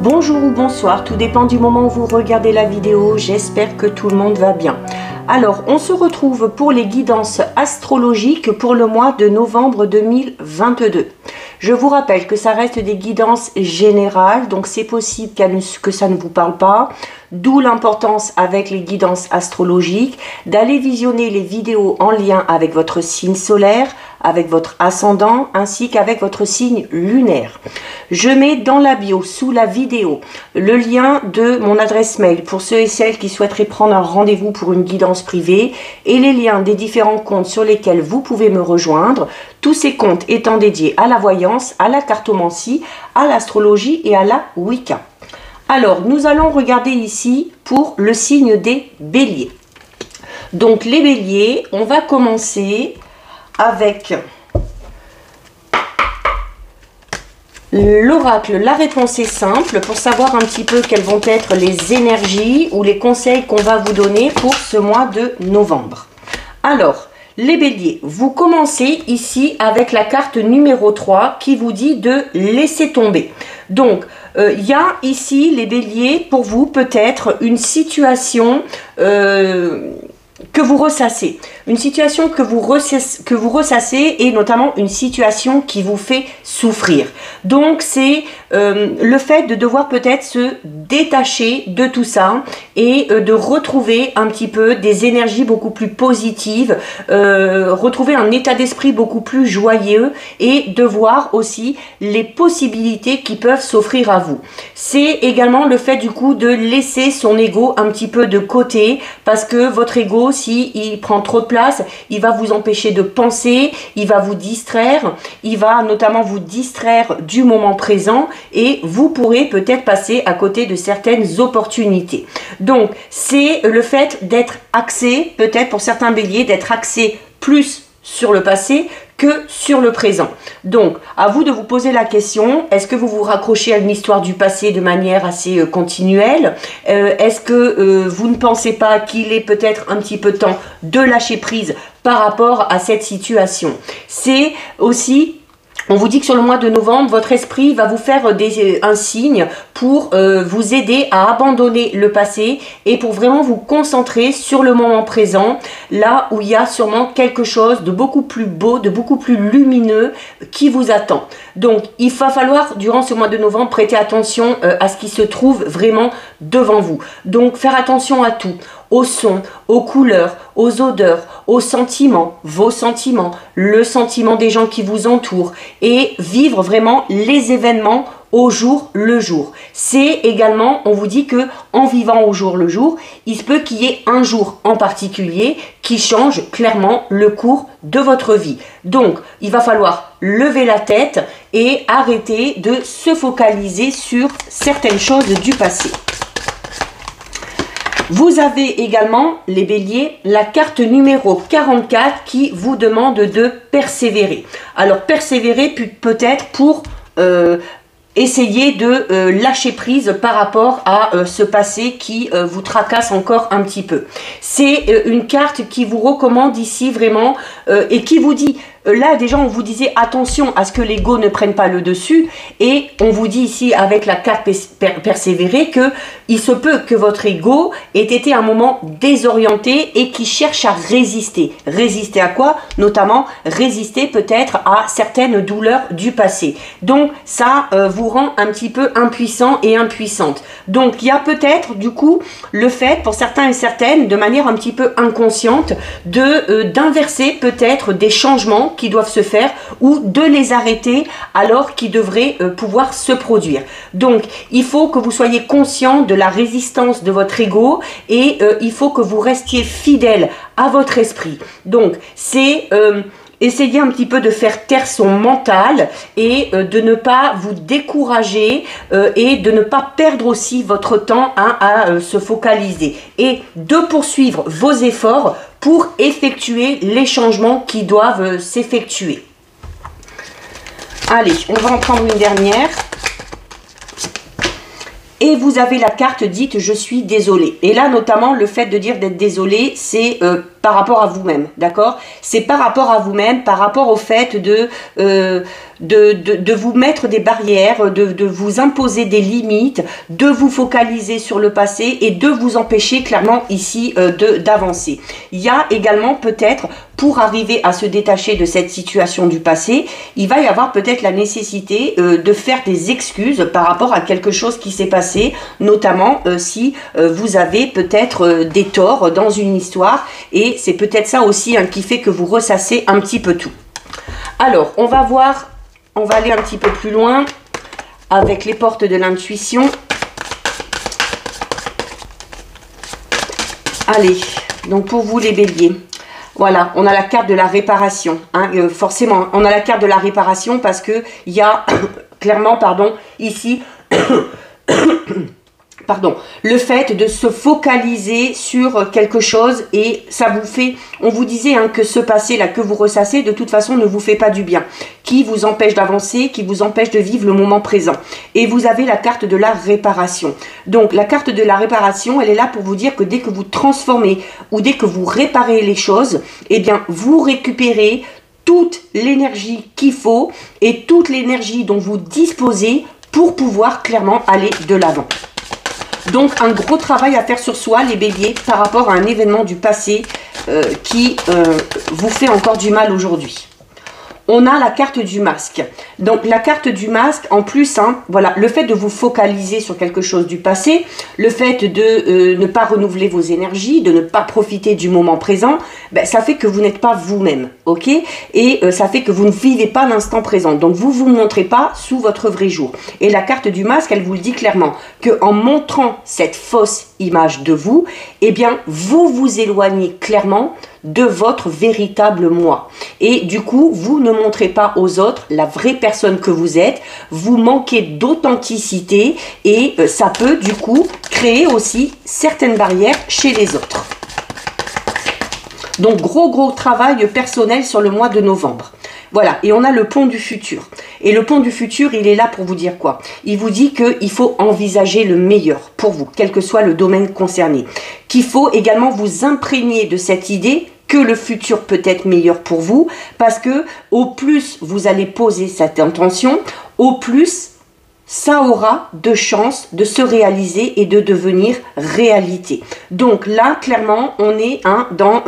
Bonjour ou bonsoir, tout dépend du moment où vous regardez la vidéo, j'espère que tout le monde va bien. Alors, on se retrouve pour les guidances astrologiques pour le mois de novembre 2022. Je vous rappelle que ça reste des guidances générales, donc c'est possible que ça ne vous parle pas, d'où l'importance avec les guidances astrologiques d'aller visionner les vidéos en lien avec votre signe solaire, avec votre ascendant ainsi qu'avec votre signe lunaire. Je mets dans la bio sous la vidéo le lien de mon adresse mail pour ceux et celles qui souhaiteraient prendre un rendez-vous pour une guidance privée et les liens des différents comptes sur lesquels vous pouvez me rejoindre, tous ces comptes étant dédiés à la voyance, à la cartomancie, à l'astrologie et à la Wicca. Alors, nous allons regarder ici pour le signe des béliers. Donc, les béliers, on va commencer avec l'oracle. La réponse est simple pour savoir un petit peu quelles vont être les énergies ou les conseils qu'on va vous donner pour ce mois de novembre. Alors, les béliers, vous commencez ici avec la carte numéro 3 qui vous dit de laisser tomber. Donc, il y a ici, les béliers, pour vous, peut-être une situation que vous ressassez. Une situation que vous ressassez et notamment une situation qui vous fait souffrir. Donc, c'est le fait de devoir peut-être se détacher de tout ça et de retrouver un petit peu des énergies beaucoup plus positives, retrouver un état d'esprit beaucoup plus joyeux et de voir aussi les possibilités qui peuvent s'offrir à vous. C'est également le fait du coup de laisser son ego un petit peu de côté parce que votre ego, si il prend trop de place, il va vous empêcher de penser, il va vous distraire, il va notamment vous distraire du moment présent et vous pourrez peut-être passer à côté de certaines opportunités. Donc, c'est le fait d'être axé, peut-être pour certains béliers, d'être axé plus sur le passé que sur le présent. Donc, à vous de vous poser la question, est-ce que vous vous raccrochez à une histoire du passé de manière assez continuelle? Est-ce que vous ne pensez pas qu'il est peut-être un petit peu temps de lâcher prise par rapport à cette situation? C'est aussi... On vous dit que sur le mois de novembre, votre esprit va vous faire un signe pour vous aider à abandonner le passé et pour vraiment vous concentrer sur le moment présent, là où il y a sûrement quelque chose de beaucoup plus beau, de beaucoup plus lumineux qui vous attend. Donc, il va falloir, durant ce mois de novembre, prêter attention à ce qui se trouve vraiment devant vous. Donc, faire attention à tout. Aux sons, aux couleurs, aux odeurs, aux sentiments, vos sentiments, le sentiment des gens qui vous entourent et vivre vraiment les événements au jour le jour. C'est également, on vous dit que en vivant au jour le jour, il se peut qu'il y ait un jour en particulier qui change clairement le cours de votre vie. Donc, il va falloir lever la tête et arrêter de se focaliser sur certaines choses du passé. Vous avez également, les béliers, la carte numéro 44 qui vous demande de persévérer. Alors, persévérer peut-être pour essayer de lâcher prise par rapport à ce passé qui vous tracasse encore un petit peu. C'est une carte qui vous recommande ici vraiment et qui vous dit... Là, déjà, on vous disait attention à ce que l'ego ne prenne pas le dessus. Et on vous dit ici, avec la carte persévérer, que il se peut que votre ego ait été un moment désorienté et qui cherche à résister. Résister à quoi? Notamment, résister peut-être à certaines douleurs du passé. Donc, ça vous rend un petit peu impuissant et impuissante. Donc, il y a peut-être, du coup, le fait, pour certains et certaines, de manière un petit peu inconsciente, d'inverser peut-être des changements qui doivent se faire ou de les arrêter alors qu'ils devraient pouvoir se produire. Donc, il faut que vous soyez conscient de la résistance de votre ego et il faut que vous restiez fidèle à votre esprit. Donc, c'est... essayez un petit peu de faire taire son mental et de ne pas vous décourager et de ne pas perdre aussi votre temps à se focaliser et de poursuivre vos efforts pour effectuer les changements qui doivent s'effectuer. Allez, on va en prendre une dernière. Et vous avez la carte dite « Je suis désolé ». Et là, notamment, le fait de dire d'être désolé, c'est par rapport à vous-même, d'accord? C'est par rapport à vous-même, par rapport au fait de vous mettre des barrières, de vous imposer des limites, de vous focaliser sur le passé et de vous empêcher clairement ici d'avancer. Il y a également peut-être, pour arriver à se détacher de cette situation du passé, il va y avoir peut-être la nécessité de faire des excuses par rapport à quelque chose qui s'est passé, notamment si vous avez peut-être des torts dans une histoire, et c'est peut-être ça aussi hein, qui fait que vous ressassez un petit peu tout. Alors, on va voir, on va aller un petit peu plus loin avec les portes de l'intuition. Allez, donc pour vous les béliers, voilà, on a la carte de la réparation. Hein, forcément, on a la carte de la réparation parce que il y a clairement, pardon, ici, pardon, le fait de se focaliser sur quelque chose et ça vous fait, on vous disait hein, que ce passé-là que vous ressassez, de toute façon, ne vous fait pas du bien, qui vous empêche d'avancer, qui vous empêche de vivre le moment présent. Et vous avez la carte de la réparation. Donc, la carte de la réparation, elle est là pour vous dire que dès que vous transformez ou dès que vous réparez les choses, eh bien, vous récupérez toute l'énergie qu'il faut et toute l'énergie dont vous disposez pour pouvoir clairement aller de l'avant. Donc, un gros travail à faire sur soi, les béliers, par rapport à un événement du passé qui vous fait encore du mal aujourd'hui. On a la carte du masque. Donc, la carte du masque, en plus, hein, voilà, le fait de vous focaliser sur quelque chose du passé, le fait de ne pas renouveler vos énergies, de ne pas profiter du moment présent, ben, ça fait que vous n'êtes pas vous-même, ok? Et ça fait que vous ne vivez pas l'instant présent. Donc, vous ne vous montrez pas sous votre vrai jour. Et la carte du masque, elle vous le dit clairement, qu'en montrant cette fausse image de vous, eh bien, vous vous éloignez clairement de votre véritable moi. Et du coup, vous ne montrez pas aux autres la vraie personne que vous êtes, vous manquez d'authenticité et ça peut du coup créer aussi certaines barrières chez les autres. Donc, gros travail personnel sur le mois de novembre. Voilà, et on a le pont du futur. Et le pont du futur, il est là pour vous dire quoi? Il vous dit qu'il faut envisager le meilleur pour vous, quel que soit le domaine concerné. Qu'il faut également vous imprégner de cette idée que le futur peut être meilleur pour vous, parce que au plus vous allez poser cette intention, au plus ça aura de chances de se réaliser et de devenir réalité. Donc là, clairement, on est dans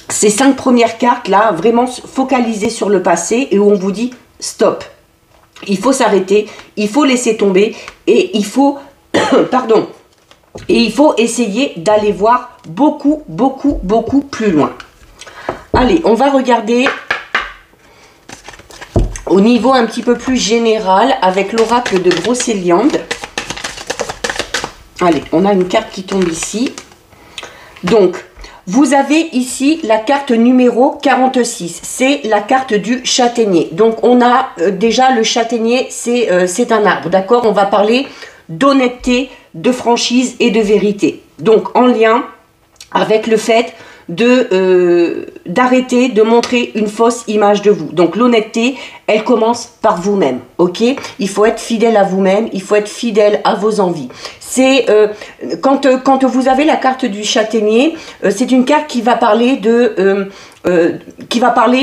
ces 5 premières cartes là, vraiment focalisées sur le passé et où on vous dit stop. Il faut s'arrêter, il faut laisser tomber et il faut, pardon, et il faut essayer d'aller voir beaucoup plus loin. Allez, on va regarder au niveau un petit peu plus général avec l'oracle de Brocéliande. Allez, on a une carte qui tombe ici. Donc, vous avez ici la carte numéro 46. C'est la carte du châtaignier. Donc, on a déjà le châtaignier, c'est un arbre, d'accord? On va parler d'honnêteté, de franchise et de vérité. Donc, en lien avec le fait d'arrêter de montrer une fausse image de vous. Donc, l'honnêteté, elle commence par vous-même, ok? Il faut être fidèle à vous-même, il faut être fidèle à vos envies. C'est quand vous avez la carte du châtaignier, c'est une carte qui va parler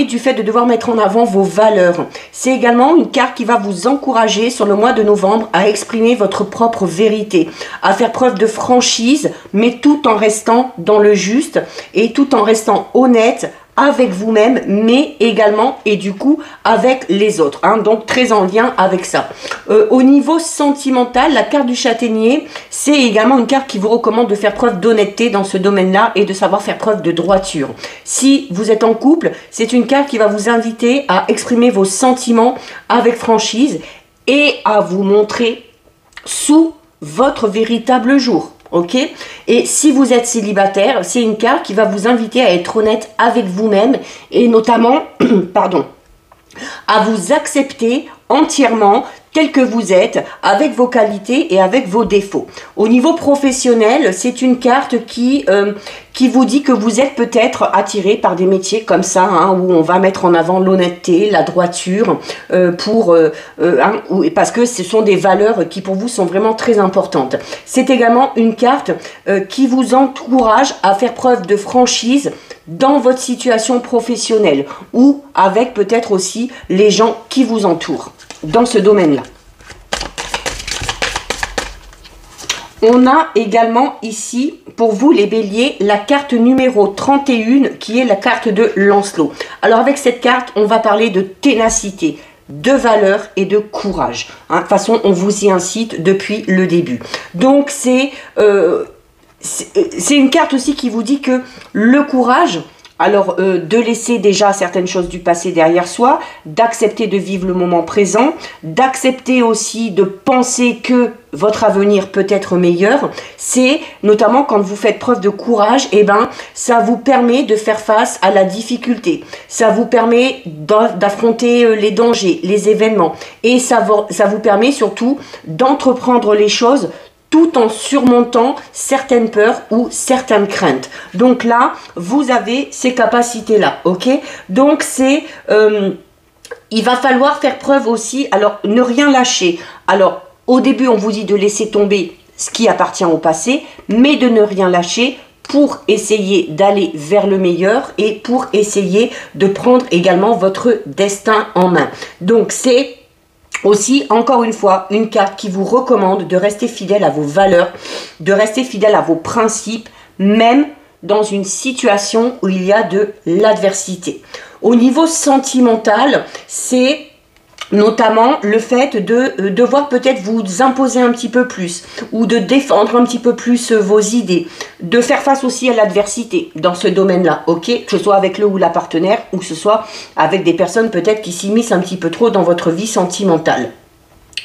du fait de devoir mettre en avant vos valeurs. C'est également une carte qui va vous encourager sur le mois de novembre à exprimer votre propre vérité, à faire preuve de franchise, mais tout en restant dans le juste et tout en restant honnête avec vous-même, mais également et du coup avec les autres, hein, donc très en lien avec ça. Au niveau sentimental, la carte du châtaignier, c'est également une carte qui vous recommande de faire preuve d'honnêteté dans ce domaine-là et de savoir faire preuve de droiture. Si vous êtes en couple, c'est une carte qui va vous inviter à exprimer vos sentiments avec franchise et à vous montrer sous votre véritable jour. Ok? Et si vous êtes célibataire, c'est une carte qui va vous inviter à être honnête avec vous-même et notamment, pardon, à vous accepter entièrement tel que vous êtes, avec vos qualités et avec vos défauts. Au niveau professionnel, c'est une carte qui vous dit que vous êtes peut-être attiré par des métiers comme ça, hein, où on va mettre en avant l'honnêteté, la droiture, parce que ce sont des valeurs qui pour vous sont vraiment très importantes. C'est également une carte qui vous encourage à faire preuve de franchise dans votre situation professionnelle ou avec peut-être aussi les gens qui vous entourent dans ce domaine-là. On a également ici, pour vous les béliers, la carte numéro 31 qui est la carte de Lancelot. Alors avec cette carte, on va parler de ténacité, de valeur et de courage. Hein, de toute façon, on vous y incite depuis le début. Donc c'est une carte aussi qui vous dit que le courage... Alors, de laisser déjà certaines choses du passé derrière soi, d'accepter de vivre le moment présent, d'accepter aussi de penser que votre avenir peut être meilleur, c'est notamment quand vous faites preuve de courage, eh ben, ça vous permet de faire face à la difficulté, ça vous permet d'affronter les dangers, les événements, et ça vous permet surtout d'entreprendre les choses tout en surmontant certaines peurs ou certaines craintes. Donc là, vous avez ces capacités-là, ok? Donc c'est... il va falloir faire preuve aussi, alors ne rien lâcher. Alors, au début, on vous dit de laisser tomber ce qui appartient au passé, mais de ne rien lâcher pour essayer d'aller vers le meilleur et pour essayer de prendre également votre destin en main. Donc c'est... aussi, encore une fois, une carte qui vous recommande de rester fidèle à vos valeurs, de rester fidèle à vos principes, même dans une situation où il y a de l'adversité. Au niveau sentimental, c'est notamment le fait de devoir peut-être vous imposer un petit peu plus ou de défendre un petit peu plus vos idées, de faire face aussi à l'adversité dans ce domaine-là, ok? Que ce soit avec le ou la partenaire ou que ce soit avec des personnes peut-être qui s'immiscent un petit peu trop dans votre vie sentimentale.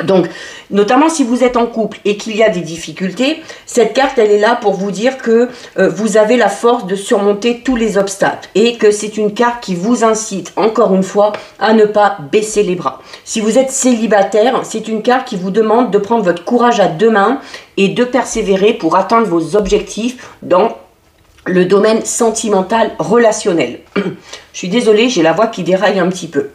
Donc, notamment si vous êtes en couple et qu'il y a des difficultés, cette carte, elle est là pour vous dire que vous avez la force de surmonter tous les obstacles et que c'est une carte qui vous incite, encore une fois, à ne pas baisser les bras. Si vous êtes célibataire, c'est une carte qui vous demande de prendre votre courage à deux mains et de persévérer pour atteindre vos objectifs dans le domaine sentimental relationnel. Je suis désolée, j'ai la voix qui déraille un petit peu.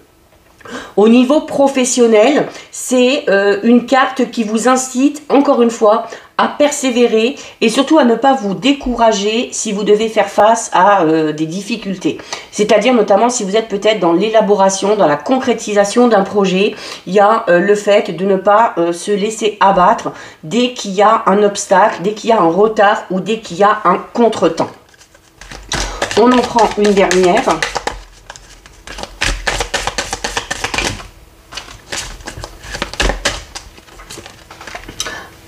Au niveau professionnel, c'est une carte qui vous incite, encore une fois, à persévérer et surtout à ne pas vous décourager si vous devez faire face à des difficultés. C'est-à-dire notamment si vous êtes peut-être dans l'élaboration, dans la concrétisation d'un projet, il y a le fait de ne pas se laisser abattre dès qu'il y a un obstacle, dès qu'il y a un retard ou dès qu'il y a un contretemps. On en prend une dernière.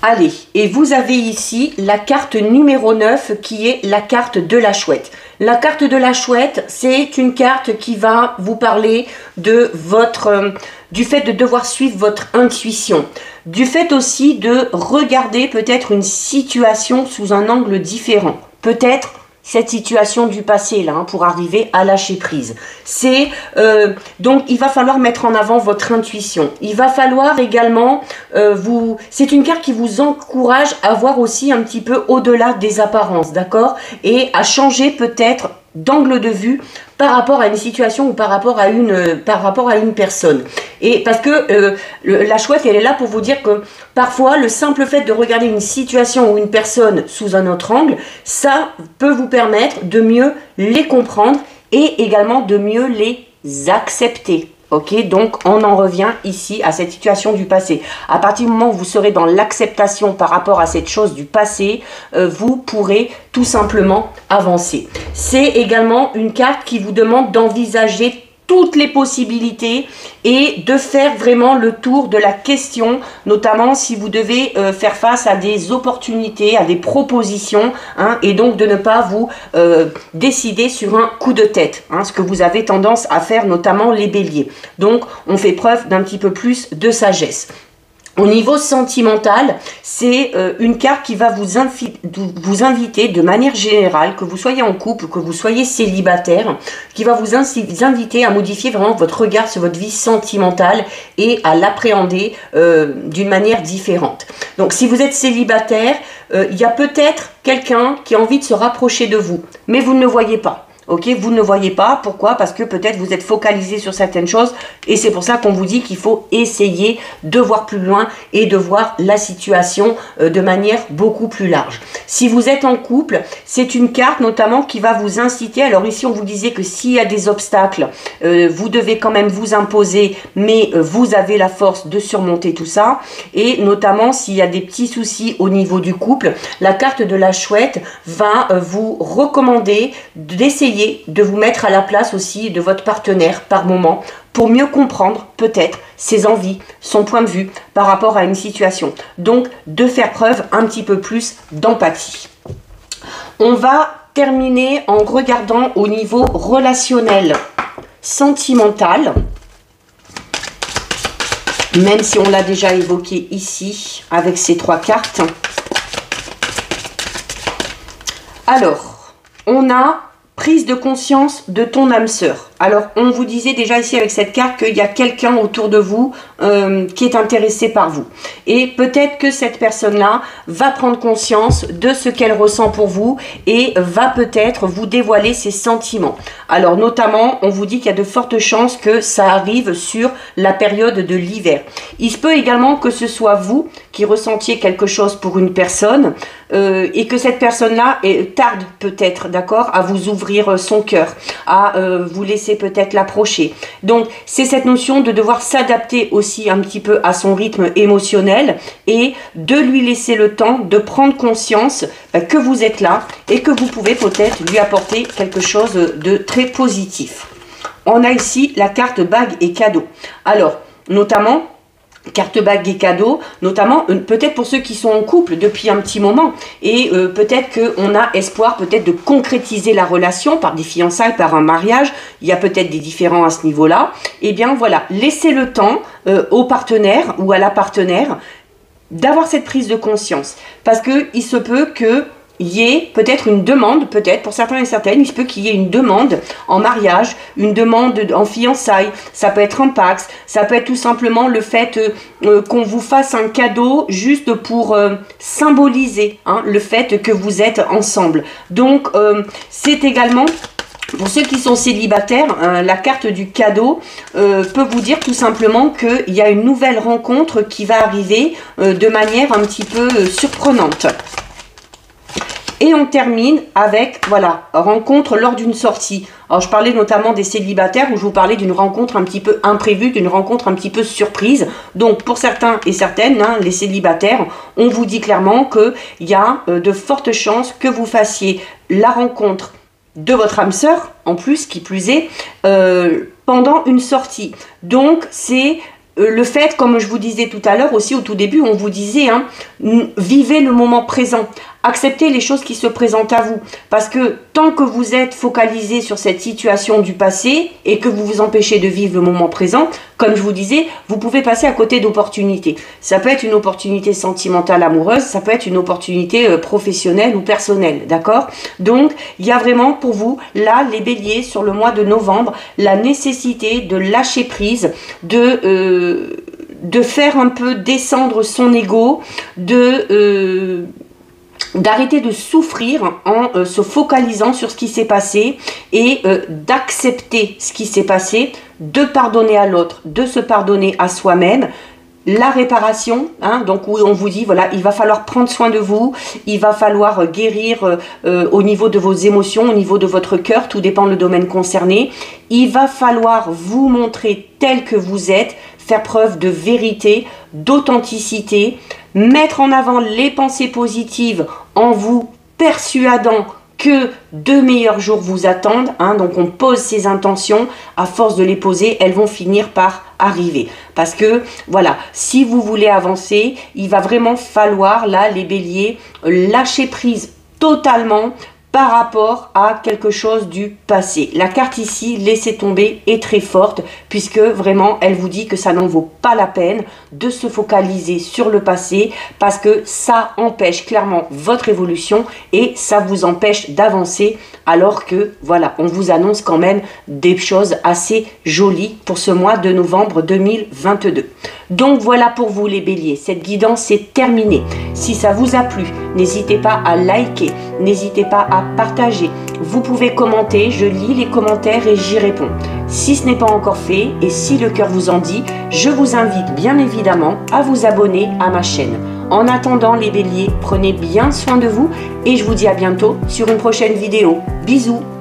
Allez, et vous avez ici la carte numéro 9 qui est la carte de la chouette. La carte de la chouette, c'est une carte qui va vous parler de du fait de devoir suivre votre intuition. Du fait aussi de regarder peut-être une situation sous un angle différent. Peut-être cette situation du passé là, hein, pour arriver à lâcher prise. C'est donc il va falloir mettre en avant votre intuition. Il va falloir également c'est une carte qui vous encourage à voir aussi un petit peu au-delà des apparences, d'accord? Et à changer peut-être d'angle de vue par rapport à une situation ou par rapport à une personne. Et parce que la chouette, elle est là pour vous dire que parfois, le simple fait de regarder une situation ou une personne sous un autre angle, ça peut vous permettre de mieux les comprendre et également de mieux les accepter. Ok, donc on en revient ici à cette situation du passé. À partir du moment où vous serez dans l'acceptation par rapport à cette chose du passé, vous pourrez tout simplement avancer. C'est également une carte qui vous demande d'envisager toutes les possibilités et de faire vraiment le tour de la question, notamment si vous devez faire face à des opportunités, à des propositions, hein, et donc de ne pas vous décider sur un coup de tête, hein, ce que vous avez tendance à faire, notamment les béliers. Donc, on fait preuve d'un petit peu plus de sagesse. Au niveau sentimental, c'est une carte qui va vous inviter de manière générale, que vous soyez en couple, que vous soyez célibataire, qui va vous inviter à modifier vraiment votre regard sur votre vie sentimentale et à l'appréhender d'une manière différente. Donc si vous êtes célibataire, il y a peut-être quelqu'un qui a envie de se rapprocher de vous, mais vous ne le voyez pas. Ok, vous ne le voyez pas. Pourquoi? Parce que peut-être vous êtes focalisé sur certaines choses et c'est pour ça qu'on vous dit qu'il faut essayer de voir plus loin et de voir la situation de manière beaucoup plus large. Si vous êtes en couple, c'est une carte notamment qui va vous inciter. Alors ici, on vous disait que s'il y a des obstacles, vous devez quand même vous imposer, mais vous avez la force de surmonter tout ça. Et notamment, s'il y a des petits soucis au niveau du couple, la carte de la chouette va vous recommander d'essayer de vous mettre à la place aussi de votre partenaire par moment pour mieux comprendre peut-être ses envies, son point de vue par rapport à une situation. Donc de faire preuve un petit peu plus d'empathie. On va terminer en regardant au niveau relationnel, sentimental. Même si on l'a déjà évoqué ici avec ces 3 cartes. Alors, on a prise de conscience de ton âme sœur. Alors, on vous disait déjà ici avec cette carte qu'il y a quelqu'un autour de vous qui est intéressé par vous. Et peut-être que cette personne-là va prendre conscience de ce qu'elle ressent pour vous et va peut-être vous dévoiler ses sentiments. Alors, notamment, on vous dit qu'il y a de fortes chances que ça arrive sur la période de l'hiver. Il se peut également que ce soit vous qui ressentiez quelque chose pour une personne et que cette personne-là tarde peut-être, d'accord, à vous ouvrir son cœur, à vous laisser peut-être l'approcher. Donc, c'est cette notion de devoir s'adapter aussi un petit peu à son rythme émotionnel et de lui laisser le temps de prendre conscience que vous êtes là et que vous pouvez peut-être lui apporter quelque chose de très positif. On a ici la carte bague et cadeau. Alors, notamment, carte bague et cadeau, notamment peut-être pour ceux qui sont en couple depuis un petit moment et peut-être qu'on a espoir peut-être de concrétiser la relation par des fiançailles, par un mariage, il y a peut-être des différends à ce niveau-là. Et bien voilà, laissez le temps au partenaire ou à la partenaire d'avoir cette prise de conscience parce qu'il se peut que il y ait peut-être une demande, peut-être pour certains et certaines, il se peut qu'il y ait une demande en mariage, une demande en fiançailles, ça peut être un pax, ça peut être tout simplement le fait qu'on vous fasse un cadeau juste pour symboliser le fait que vous êtes ensemble. Donc c'est également... Pour ceux qui sont célibataires, la carte du cadeau peut vous dire tout simplement qu'il y a une nouvelle rencontre qui va arriver de manière un petit peu surprenante. Et on termine avec, voilà, rencontre lors d'une sortie. Alors, je parlais notamment des célibataires où je vous parlais d'une rencontre un petit peu imprévue, d'une rencontre un petit peu surprise. Donc, pour certains et certaines, les célibataires, on vous dit clairement qu'il y a de fortes chances que vous fassiez la rencontre de votre âme sœur, en plus, qui plus est, pendant une sortie. Donc, c'est... le fait, comme je vous disais tout à l'heure aussi au tout début, on vous disait, vivez le moment présent, acceptez les choses qui se présentent à vous. Parce que tant que vous êtes focalisé sur cette situation du passé et que vous vous empêchez de vivre le moment présent, comme je vous disais, vous pouvez passer à côté d'opportunités. Ça peut être une opportunité sentimentale amoureuse, ça peut être une opportunité professionnelle ou personnelle, d'accord? Donc, il y a vraiment pour vous, là, les béliers, sur le mois de novembre, la nécessité de lâcher prise, de faire un peu descendre son ego, d'arrêter de souffrir en se focalisant sur ce qui s'est passé et d'accepter ce qui s'est passé, de pardonner à l'autre, de se pardonner à soi-même. La réparation, donc où on vous dit, voilà, il va falloir prendre soin de vous, il va falloir guérir au niveau de vos émotions, au niveau de votre cœur, tout dépend du domaine concerné. Il va falloir vous montrer tel que vous êtes, faire preuve de vérité, d'authenticité, mettre en avant les pensées positives en vous persuadant que de meilleurs jours vous attendent. Donc on pose ces intentions, à force de les poser, elles vont finir par arriver. Parce que voilà, si vous voulez avancer, il va vraiment falloir, là, les béliers, lâcher prise totalement, par rapport à quelque chose du passé. La carte ici, laissez tomber, est très forte puisque vraiment elle vous dit que ça n'en vaut pas la peine de se focaliser sur le passé parce que ça empêche clairement votre évolution et ça vous empêche d'avancer alors que voilà, on vous annonce quand même des choses assez jolies pour ce mois de novembre 2022. Donc voilà pour vous les béliers, cette guidance est terminée. Si ça vous a plu, n'hésitez pas à liker, n'hésitez pas à partager. Vous pouvez commenter, je lis les commentaires et j'y réponds. Si ce n'est pas encore fait et si le cœur vous en dit, je vous invite bien évidemment à vous abonner à ma chaîne. En attendant les béliers, prenez bien soin de vous et je vous dis à bientôt sur une prochaine vidéo. Bisous!